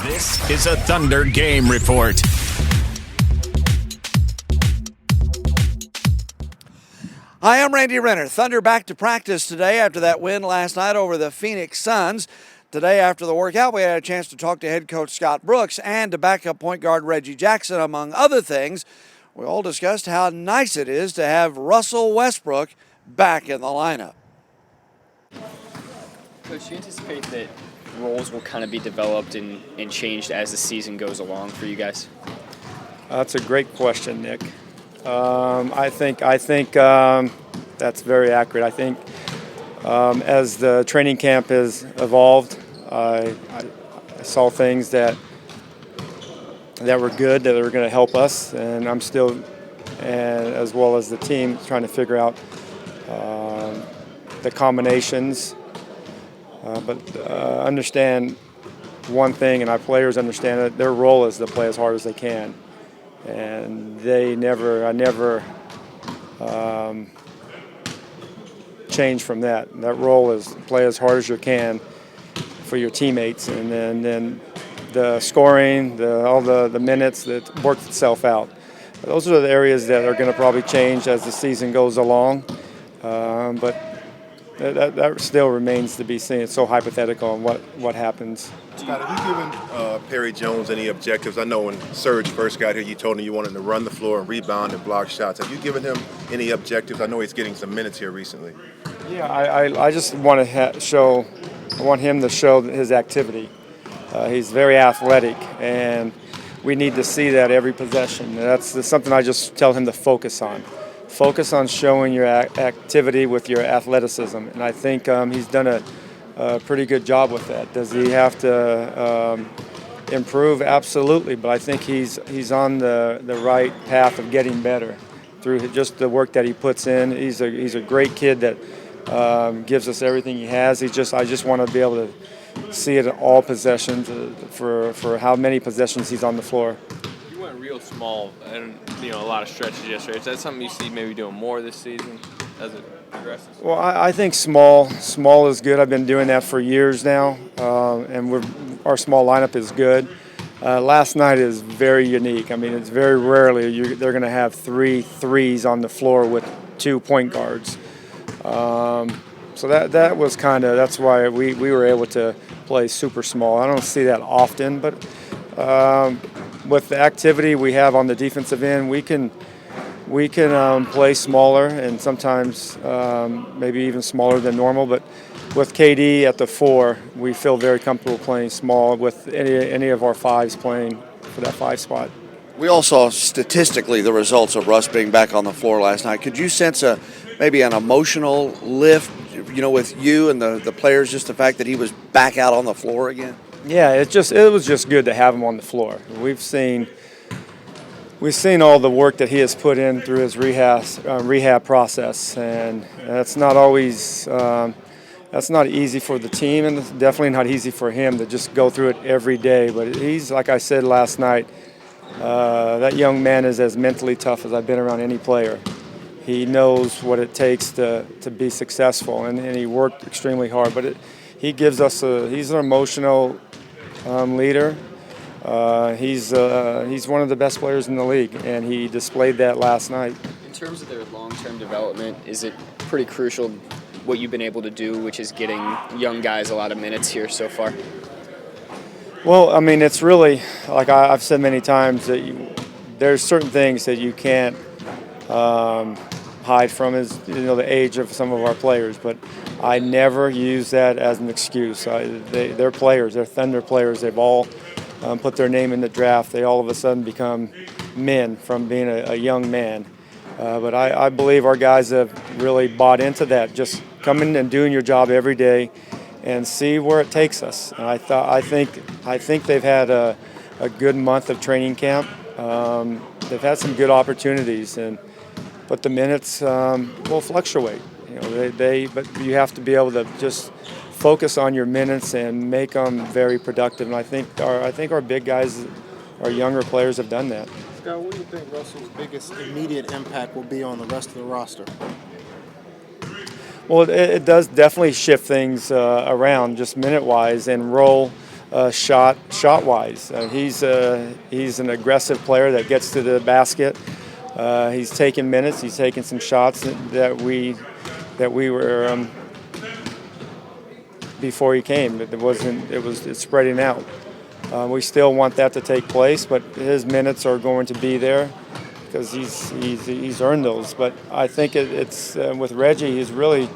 This is a Thunder Game Report. Hi, I'm Randy Renner. Thunder back to practice today after that win last night over the Phoenix Suns. Today after the workout, we had a chance to talk to head coach Scott Brooks and to backup point guard Reggie Jackson, among other things. We all discussed how nice it is to have Russell Westbrook back in the lineup. Coach, do you anticipate that roles will kind of be developed and changed as the season goes along for you guys? That's a great question, Nick. I think that's very accurate. I think as the training camp has evolved, I saw things that were good, that were going to help us, and I'm still, and as well as the team, trying to figure out the combinations. But understand one thing, and our players understand that their role is to play as hard as they can, and I never change from that. That role is play as hard as you can for your teammates, and then the scoring, all the minutes, that works itself out. Those are the areas that are going to probably change as the season goes along, but that still remains to be seen. It's so hypothetical on what happens. Scott, have you given Perry Jones any objectives? I know when Serge first got here, you told him you wanted him to run the floor and rebound and block shots. Have you given him any objectives? I know he's getting some minutes here recently. Yeah, I just want to I want him to show his activity. He's very athletic, and we need to see that every possession. That's something I just tell him to focus on. Focus on showing your activity with your athleticism, and I think he's done a pretty good job with that. Does he have to improve? Absolutely, but I think he's on the right path of getting better through just the work that he puts in. He's a great kid that gives us everything he has. I just want to be able to see it in all possessions for how many possessions he's on the floor. You went real small and a lot of stretches yesterday. Is that something you see maybe doing more this season as it progresses? Well, I think small is good. I've been doing that for years now, and our small lineup is good. Last night is very unique. I mean, it's very rarely they're going to have 3 threes on the floor with 2 point guards. So that was that's why we were able to play super small. I don't see that often, but with the activity we have on the defensive end, we can play smaller and sometimes maybe even smaller than normal. But with KD at the 4, we feel very comfortable playing small with any of our 5s playing for that 5 spot. We all saw statistically the results of Russ being back on the floor last night. Could you sense maybe an emotional lift, with you and the players, just the fact that he was back out on the floor again? Yeah, it was just good to have him on the floor. We've seen all the work that he has put in through his rehab process, and that's not always that's not easy for the team, and it's definitely not easy for him to just go through it every day. But he's, like I said last night, that young man is as mentally tough as I've been around any player. He knows what it takes to be successful, and he worked extremely hard. But he gives us he's an emotional leader. He's one of the best players in the league, and he displayed that last night. In terms of their long-term development, is it pretty crucial what you've been able to do, which is getting young guys a lot of minutes here so far? Well, I mean, it's really, like I've said many times, that there's certain things that you can't hide from, is the age of some of our players, but I never use that as an excuse. They're players, they're Thunder players. They've all put their name in the draft. They all of a sudden become men from being a young man. But I believe our guys have really bought into that, just coming and doing your job every day and see where it takes us. And I think they've had a good month of training camp. They've had some good opportunities, but the minutes will fluctuate. But you have to be able to just focus on your minutes and make them very productive. And I think our big guys, our younger players, have done that. Scott, what do you think Russell's biggest immediate impact will be on the rest of the roster? Well, it does definitely shift things around just minute-wise and role shot-wise. He's an aggressive player that gets to the basket. He's taking minutes. He's taking some shots that we were before he came. It's spreading out. We still want that to take place, but his minutes are going to be there because he's earned those. But I think it's with Reggie, he's really,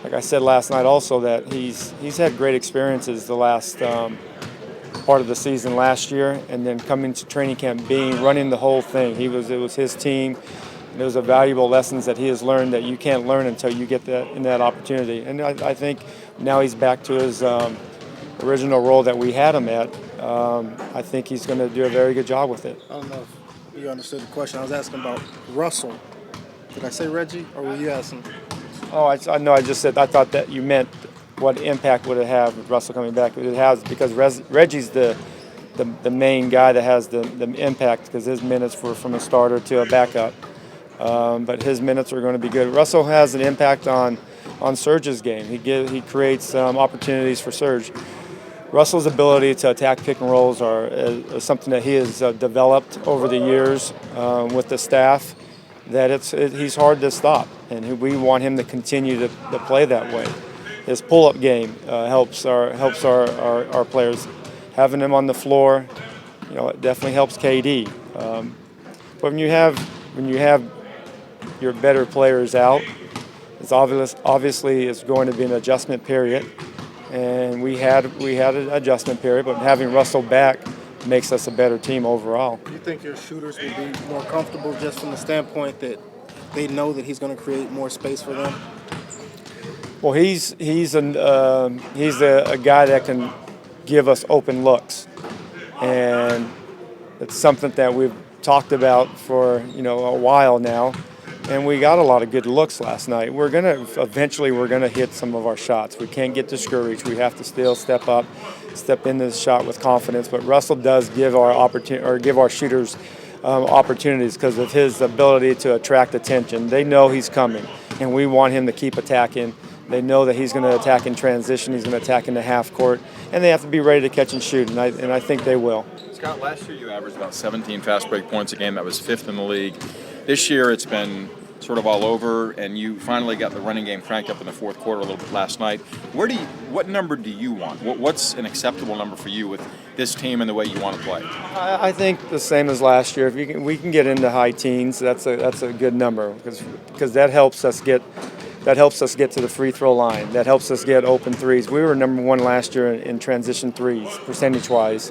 like I said last night also, that he's had great experiences the last part of the season last year, and then coming to training camp, running the whole thing. It was his team. And those are valuable lessons that he has learned that you can't learn until you get that opportunity. And I think now he's back to his original role that we had him at. I think he's going to do a very good job with it. I don't know if you understood the question. I was asking about Russell. Did I say Reggie, or were you asking? Oh, I know. I just said I thought that you meant what impact would it have with Russell coming back. It has, because Reggie's the main guy that has the impact, because his minutes were from a starter to a backup. But his minutes are going to be good. Russell has an impact on Serge's game. He creates opportunities for Serge. Russell's ability to attack pick and rolls is something that he has developed over the years with the staff. That he's hard to stop, and we want him to continue to play that way. His pull-up game helps our players. Having him on the floor, it definitely helps KD. But when you have your better players out, it's obviously it's going to be an adjustment period, and we had an adjustment period. But having Russell back makes us a better team overall. Do you think your shooters will be more comfortable just from the standpoint that they know that he's going to create more space for them? Well, he's a guy that can give us open looks, and it's something that we've talked about for a while now. And we got a lot of good looks last night. Eventually we're gonna hit some of our shots. We can't get discouraged. We have to still step into the shot with confidence. But Russell does give our shooters opportunities because of his ability to attract attention. They know he's coming, and we want him to keep attacking. They know that he's going to attack in transition. He's going to attack in the half court, and they have to be ready to catch and shoot. And I think they will. Scott, last year you averaged about 17 fast break points a game. That was 5th in the league. This year it's been sort of all over, and you finally got the running game cranked up in the fourth quarter a little bit last night. What number do you want? What's an acceptable number for you with this team and the way you want to play? I think the same as last year. If we can get into high teens, that's a good number because that helps us get to the free throw line. That helps us get open threes. We were number 1 last year in transition threes, percentage-wise,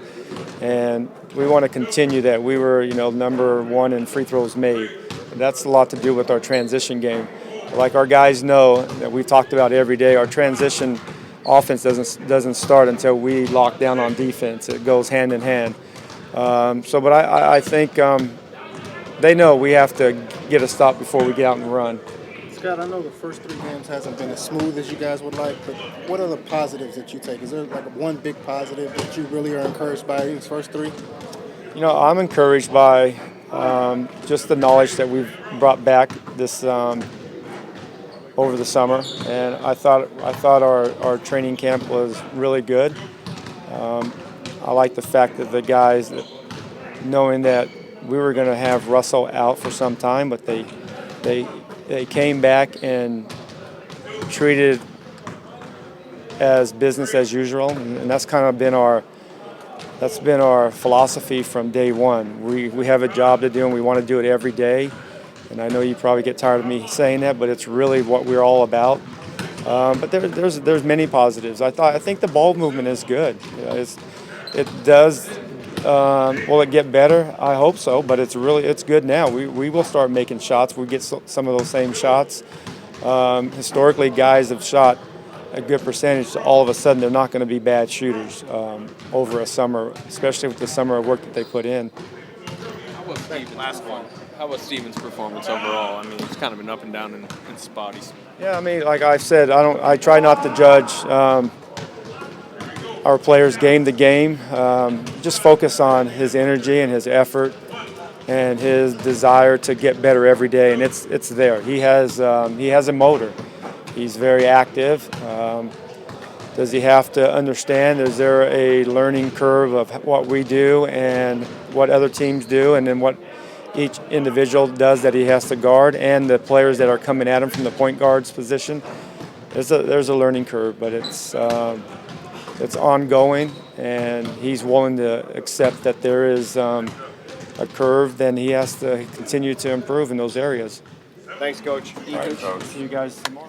and we want to continue that. We were, number 1 in free throws made. And that's a lot to do with our transition game. Like our guys know that we've talked about every day, our transition offense doesn't start until we lock down on defense. It goes hand in hand. But I think they know we have to get a stop before we get out and run. Scott, I know the first 3 games hasn't been as smooth as you guys would like, but what are the positives that you take? Is there like one big positive that you really are encouraged by these first 3? I'm encouraged by just the knowledge that we've brought back this over the summer, and I thought our training camp was really good. I like the fact that the guys, knowing that we were going to have Russell out for some time, but they came back and treated as business as usual, and that's kind of been our philosophy from day one. We have a job to do, and we want to do it every day. And I know you probably get tired of me saying that, but it's really what we're all about. But there's many positives. I think the ball movement is good. It does. Will it get better? I hope so. But it's good now. We will start making shots. We get some of those same shots. Historically, guys have shot a good percentage. So all of a sudden, they're not going to be bad shooters over a summer, especially with the summer of work that they put in. How about Steven's performance overall? I mean, it's kind of been up and down in spotty. Yeah, I mean, like I said, I try not to judge our players game to game. Just focus on his energy and his effort and his desire to get better every day, and it's there. He has a motor. He's very active. Does he have to understand? Is there a learning curve of what we do and what other teams do, and then what each individual does that he has to guard, and the players that are coming at him from the point guard's position? There's a learning curve, but it's ongoing, and he's willing to accept that there is a curve. Then he has to continue to improve in those areas. Thanks, Coach. See you guys tomorrow.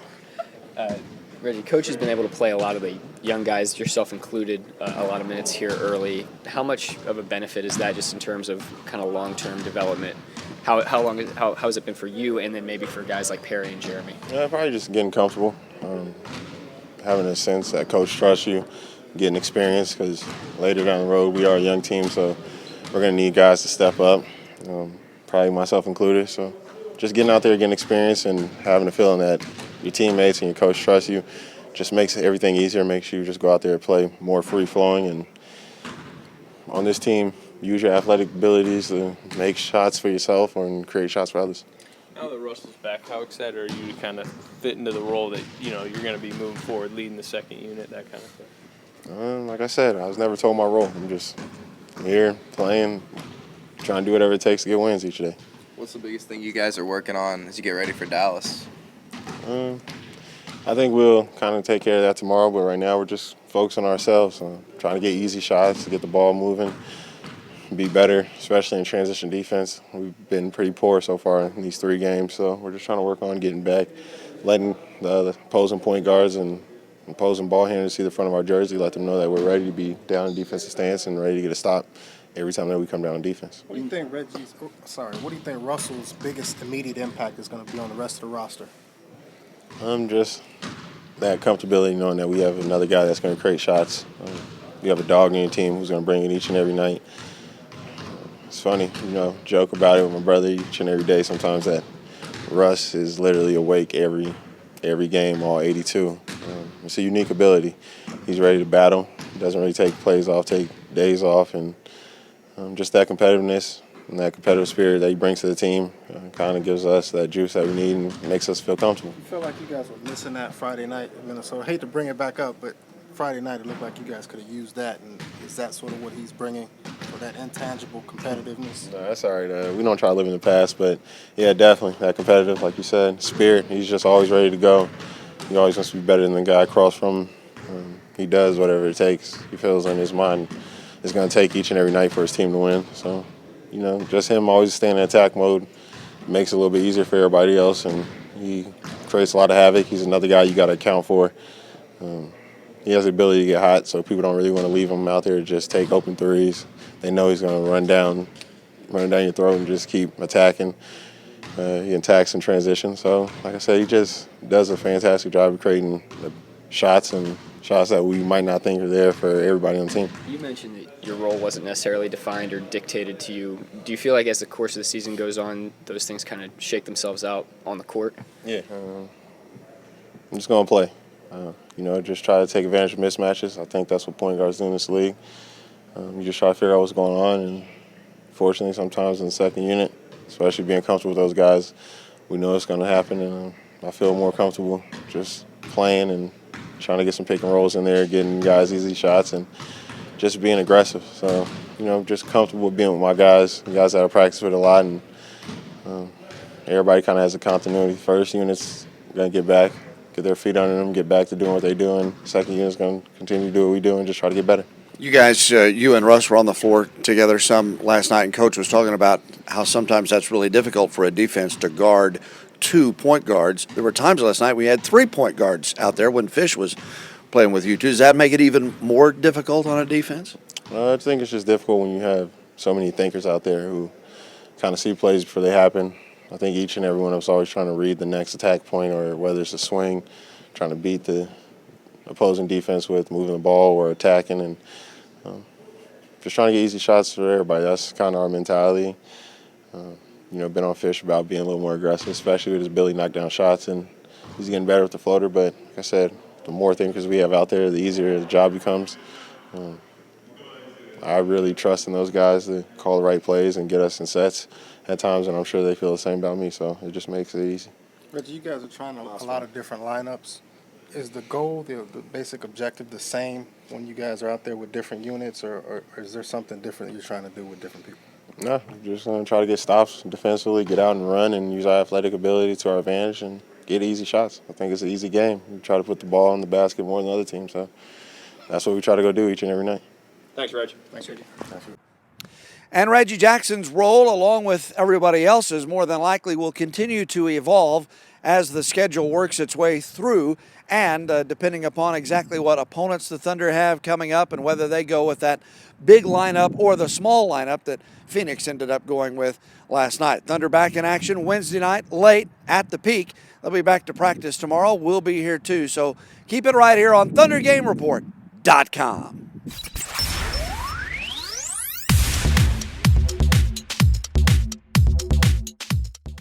Reggie, Coach has been able to play a lot of the young guys, yourself included, a lot of minutes here early. How much of a benefit is that just in terms of kind of long-term development? How has it been for you, and then maybe for guys like Perry and Jeremy? Yeah, probably just getting comfortable, having a sense that Coach trusts you, getting experience, because later down the road we are a young team, so we're going to need guys to step up, probably myself included. So just getting out there, getting experience, and having a feeling that your teammates and your coach trust you just makes everything easier, makes you just go out there and play more free-flowing. And on this team, use your athletic abilities to make shots for yourself and create shots for others. Now that Russell's back, how excited are you to kind of fit into the role that you're going to be moving forward, leading the second unit, that kind of thing? Like I said, I was never told my role. I'm just here playing, trying to do whatever it takes to get wins each day. What's the biggest thing you guys are working on as you get ready for Dallas? I think we'll kind of take care of that tomorrow, but right now we're just focusing on ourselves, trying to get easy shots, to get the ball moving, be better, especially in transition defense. We've been pretty poor so far in these 3 games, so we're just trying to work on getting back, letting the opposing point guards and opposing ball handlers see the front of our jersey, let them know that we're ready to be down in defensive stance and ready to get a stop every time that we come down on defense. What do you think what do you think Russell's biggest immediate impact is going to be on the rest of the roster? Just that comfortability, knowing that we have another guy that's going to create shots. We have a dog in your team who's going to bring it each and every night. It's funny, joke about it with my brother each and every day sometimes, that Russ is literally awake every game, all 82. It's a unique ability. He's ready to battle. He doesn't really take plays off, take days off, and just that competitiveness and that competitive spirit that he brings to the team kind of gives us that juice that we need and makes us feel comfortable. You feel like you guys were missing that Friday night in Minnesota. I hate to bring it back up, but Friday night it looked like you guys could have used that, and is that sort of what he's bringing, for that intangible competitiveness? No, that's all right. We don't try to live in the past, but yeah, definitely that competitive, like you said, spirit. He's just always ready to go. He always wants to be better than the guy across from him. He does whatever it takes. He feels in his mind it's going to take each and every night for his team to win. So, just him always staying in attack mode makes it a little bit easier for everybody else, and he creates a lot of havoc. He's another guy you got to account for. He has the ability to get hot, so people don't really want to leave him out there to just take open threes. They know he's going to run down your throat and just keep attacking. He attacks in transition. So, like I said, he just does a fantastic job of creating shots that we might not think are there for everybody on the team. You mentioned that your role wasn't necessarily defined or dictated to you. Do you feel like as the course of the season goes on, those things kind of shake themselves out on the court? Yeah. I'm just going to play. Just try to take advantage of mismatches. I think that's what point guards do in this league. You just try to figure out what's going on, and fortunately sometimes in the second unit, especially being comfortable with those guys, we know it's going to happen, and I feel more comfortable just playing and trying to get some pick and rolls in there, getting guys easy shots, and just being aggressive. So, just comfortable being with my guys that I practice with a lot, and everybody kind of has a continuity. First unit's going to get back, get their feet under them, get back to doing what they do, and second unit's going to continue to do what we do and just try to get better. You guys, you and Russ were on the floor together some last night, and Coach was talking about how sometimes that's really difficult for a defense to guard 2 point guards. There were times last night we had 3 point guards out there when Fish was playing with you two. Does that make it even more difficult on a defense? I think it's just difficult when you have so many thinkers out there who kind of see plays before they happen. I think each and every one of us always trying to read the next attack point, or whether it's a swing, trying to beat the opposing defense with moving the ball or attacking, and just trying to get easy shots for everybody. That's kind of our mentality. Been on Fish about being a little more aggressive, especially with his ability to knock down shots, and he's getting better with the floater. But like I said, the more thinkers we have out there, the easier the job becomes. I really trust in those guys to call the right plays and get us in sets at times, and I'm sure they feel the same about me, so it just makes it easy. Reggie, you guys are trying a lot of different lineups. Is the goal, the basic objective, the same when you guys are out there with different units, or is there something different that you're trying to do with different people? No, we're just going to try to get stops defensively, get out and run, and use our athletic ability to our advantage and get easy shots. I think it's an easy game. We try to put the ball in the basket more than other teams, so that's what we try to go do each and every night. Thanks, Reggie. Thanks, Reggie. And Reggie Jackson's role, along with everybody else's, more than likely will continue to evolve as the schedule works its way through, and depending upon exactly what opponents the Thunder have coming up and whether they go with that big lineup or the small lineup that Phoenix ended up going with last night. Thunder back in action Wednesday night late at the Peak. They'll be back to practice tomorrow. We'll be here too, so keep it right here on ThunderGameReport.com.